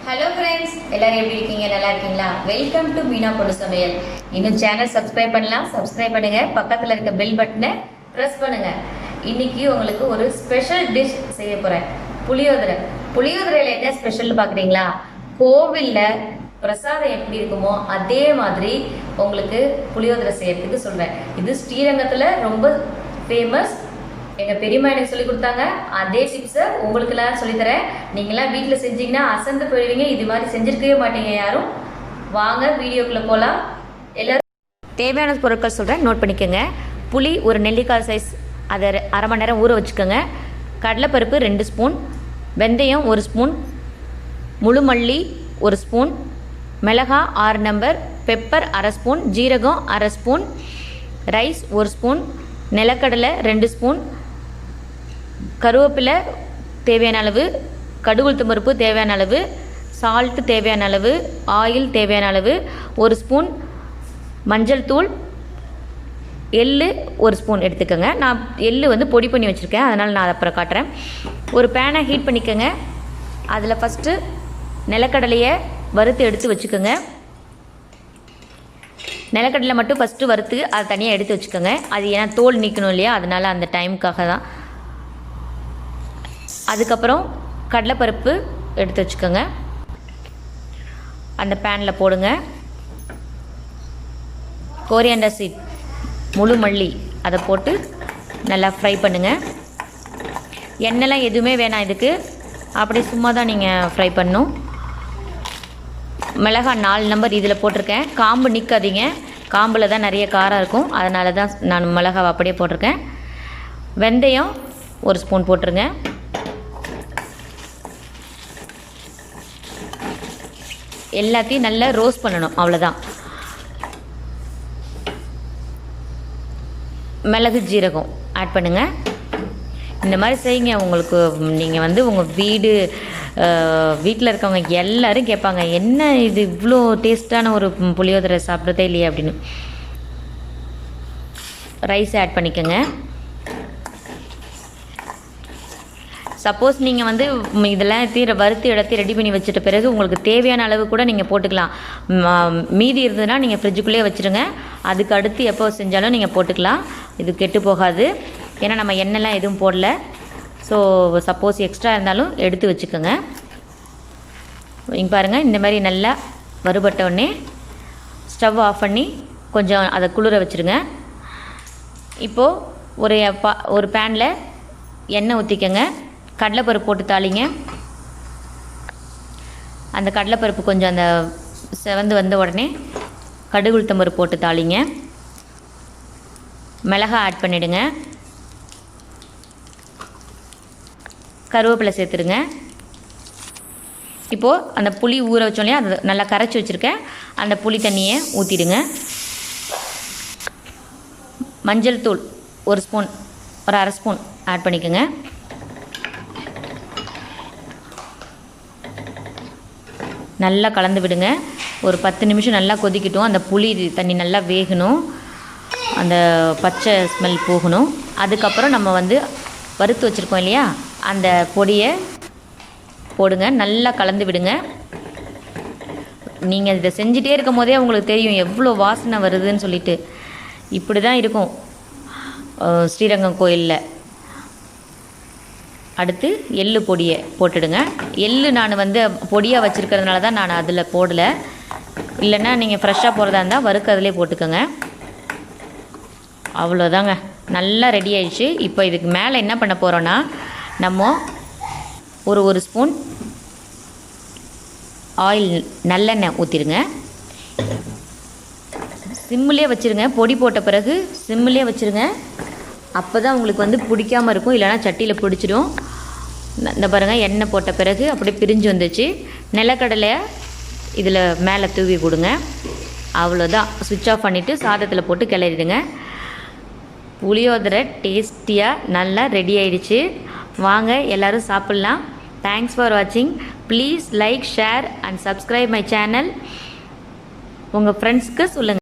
Hello friends, எல்லாரும் எப்படி இருக்கீங்க? நல்லா இருக்கீங்களா? வெல்கம் டு மீனா பொண்ணு சமையல். இன்னும் சேனல் சப்ஸ்கிரைப் பண்ணலாம், சப்ஸ்கிரைப் பண்ணுங்க. பக்கத்துல இருக்க பெல் பட்டனை பிரஸ் பண்ணுங்க. இன்னைக்கு உங்களுக்கு ஒரு ஸ்பெஷல் டிஷ் செய்ய போறேன். புளியோதரை. புளியோதரையில என்ன ஸ்பெஷல் பாக்குறீங்களா? கோவில்ல பிரசாதம் எப்படி இருக்குமோ அதே மாதிரி உங்களுக்கு புளியோதரை செய்யறதுக்கு சொல்றேன். இது ஸ்ரீரங்கத்துல ரொம்ப ஃபேமஸ். எங்கள் பெரியம்மா எனக்கு சொல்லி கொடுத்தாங்க. அதே டிப்ஸை உங்களுக்கெல்லாம் சொல்லித்தரேன். நீங்களாம் வீட்டில் செஞ்சீங்கன்னா அசந்து போயிடுவீங்க. இது மாதிரி செஞ்சுருக்கவே மாட்டீங்க யாரும். வாங்க வீடியோக்குள்ளே போகலாம். எல்லோரும் தேவையான பொருட்கள் சொல்கிறேன், நோட் பண்ணிக்கோங்க. புளி ஒரு நெல்லிக்காய் சைஸ், அதை அரை மணி நேரம் ஊற வச்சுக்கோங்க. கடலைப்பருப்பு 2 ஸ்பூன், வெந்தயம் 1 ஸ்பூன், முழு மல்லி 1 ஸ்பூன், மிளகாய் 6 நம்பர், பெப்பர் அரை ஸ்பூன், ஜீரகம் அரை ஸ்பூன், ரைஸ் 1 ஸ்பூன், நிலக்கடலை 2 ஸ்பூன், கருவேப்பிலை தேவையான அளவு, கடுகுளுத்தம் பருப்பு தேவையான அளவு, சால்ட்டு தேவையான அளவு, ஆயில் தேவையான அளவு, 1 ஸ்பூன் மஞ்சள் தூள், எள்ளு 1 ஸ்பூன் எடுத்துக்கோங்க. நான் எள்ளு பொடி பண்ணி வச்சுருக்கேன், அதனால் நான் அப்புறம் காட்டுறேன். ஒரு பேனை ஹீட் பண்ணிக்கோங்க. அதில் ஃபஸ்ட்டு நிலக்கடலையை வறுத்து எடுத்து வச்சுக்கோங்க. நிலக்கடலை மட்டும் ஃபஸ்ட்டு வறுத்து அதை தனியாக எடுத்து வச்சுக்கோங்க. அது ஏன்னா தோல் நீக்கணும் இல்லையா, அதனால் அந்த டைமுக்காக தான். அதுக்கப்புறம் கடலைப்பருப்பு எடுத்து வச்சுக்கோங்க, அந்த பேனில் போடுங்க. கோரியாண்டர் சீட், முழு மல்லி அதை போட்டு நல்லா ஃப்ரை பண்ணுங்கள். எண்ணெய்லாம் எதுவுமே வேணாம் இதுக்கு, அப்படி சும்மா தான் நீங்கள் ஃப்ரை பண்ணணும். மிளகாய் 4 நம்பர் இதில் போட்டிருக்கேன். காம்பு நிற்காதீங்க, காம்பில் தான் நிறைய காரம் இருக்கும், அதனால தான் நான் மிளகாய் அப்படியே போட்டிருக்கேன். வெந்தயம் 1 ஸ்பூன் போட்டுருங்க. எல்லாத்தையும் நல்லா ரோஸ்ட் பண்ணணும், அவ்வளோதான். மிளகு ஜீரகம் ஆட் பண்ணுங்கள். இந்த மாதிரி செய்யுங்க. உங்களுக்கு நீங்கள் உங்கள் வீட்டில் இருக்கவங்க எல்லோரும் கேட்பாங்க, என்ன இது இவ்வளோ டேஸ்ட்டான ஒரு புளியோதரை சாப்பிட்றதே இல்லையே அப்படின்னு. ரைஸ் ஆட் பண்ணிக்கோங்க. சப்போஸ் நீங்கள் இதெல்லாம் வறுத்து இடத்தி ரெடி பண்ணி வச்சுட்ட பிறகு உங்களுக்கு தேவையான அளவு கூட நீங்கள் போட்டுக்கலாம். மீதி இருந்ததுன்னா நீங்கள் ஃப்ரிட்ஜுக்குள்ளேயே வச்சுருங்க. அதுக்கு அடுத்து எப்போ செஞ்சாலும் நீங்கள் போட்டுக்கலாம். இது கெட்டு போகாது, ஏன்னா நம்ம எண்ணெய்லாம் எதுவும் போடல. ஸோ சப்போஸ் எக்ஸ்ட்ரா இருந்தாலும் எடுத்து வச்சுக்கோங்க. இங்கே பாருங்கள், இந்த மாதிரி நல்லா வறுபட்டவுடனே ஸ்டவ் ஆஃப் பண்ணி கொஞ்சம் அதை குளிர வச்சுருங்க. இப்போது ஒரு பேனில் எண்ணெய் ஊற்றிக்கங்க. கடலைப்பருப்பு போட்டு தாளிங்க. அந்த கடலைப்பருப்பு கொஞ்சம் அந்த செவந்து வந்த உடனே கடுகுளுத்தம் பருப்பு போட்டு தாளிங்க. மிளகாய் ஆட் பண்ணிவிடுங்க. கருவேப்பிலை சேர்த்துருங்க. இப்போது அந்த புளி ஊற வச்சோம் இல்லையா, அது நல்லா கரைச்சி வச்சுருக்கேன், அந்த புளி தண்ணியை ஊற்றிடுங்க. மஞ்சள் தூள் 1 ஸ்பூன், ஒரு அரை ஸ்பூன் ஆட் பண்ணிக்கோங்க. நல்லா கலந்து விடுங்க. ஒரு 10 நிமிஷம் நல்லா கொதிக்கட்டும். அந்த புளி தண்ணி நல்லா வேகணும், அந்த பச்சை ஸ்மெல் போகணும். அதுக்கப்புறம் நம்ம வறுத்து வச்சுருக்கோம் இல்லையா, அந்த பொடியை போடுங்க. நல்லா கலந்து விடுங்க. நீங்கள் இதை செஞ்சிட்டே இருக்கும் போதே உங்களுக்கு தெரியும் எவ்வளோ வாசனை வருதுன்னு சொல்லிட்டு. இப்படி தான் இருக்கும் ஸ்ரீரங்கம் கோயிலில். அடுத்து எள்ளு பொடியை போட்டுடுங்க. எள்ளு நான் பொடியாக வச்சுருக்கிறதுனால தான் நான் அதில் போடலை. இல்லைன்னா நீங்கள் ஃப்ரெஷ்ஷாக போகிறதா இருந்தால் வறுக்கிறதுலே போட்டுக்கோங்க. அவ்வளோதாங்க, நல்லா ரெடி ஆயிடுச்சு. இப்போ இதுக்கு மேலே என்ன பண்ண போகிறோன்னா, நம்ம ஒரு ஸ்பூன் ஆயில் நல்லெண்ணெய் ஊற்றிடுங்க. சிம்மிலே வச்சுருங்க. பொடி போட்ட பிறகு சிம்மிலே வச்சுருங்க. அப்போ தான் உங்களுக்கு பிடிக்காமல் இருக்கும், இல்லைனா சட்டியில் பிடிச்சிடும். இந்த பாருங்கள், எண்ணெய் போட்ட பிறகு அப்படியே பிரிஞ்சு வந்துச்சு. நிலக்கடலை இதில் மேலே தூவி கொடுங்க. அவ்வளோதான். சுவிட்ச் ஆஃப் பண்ணிவிட்டு சாதத்தில் போட்டு கிளறிடுங்க. புளியோதரை டேஸ்டியாக நல்லா ரெடி ஆகிடுச்சு. வாங்க எல்லோரும் சாப்பிட்லாம். தேங்க்ஸ் ஃபார் வாட்சிங். Please like, share and subscribe my channel. உங்கள் ஃப்ரெண்ட்ஸ்க்கு சொல்லுங்கள்.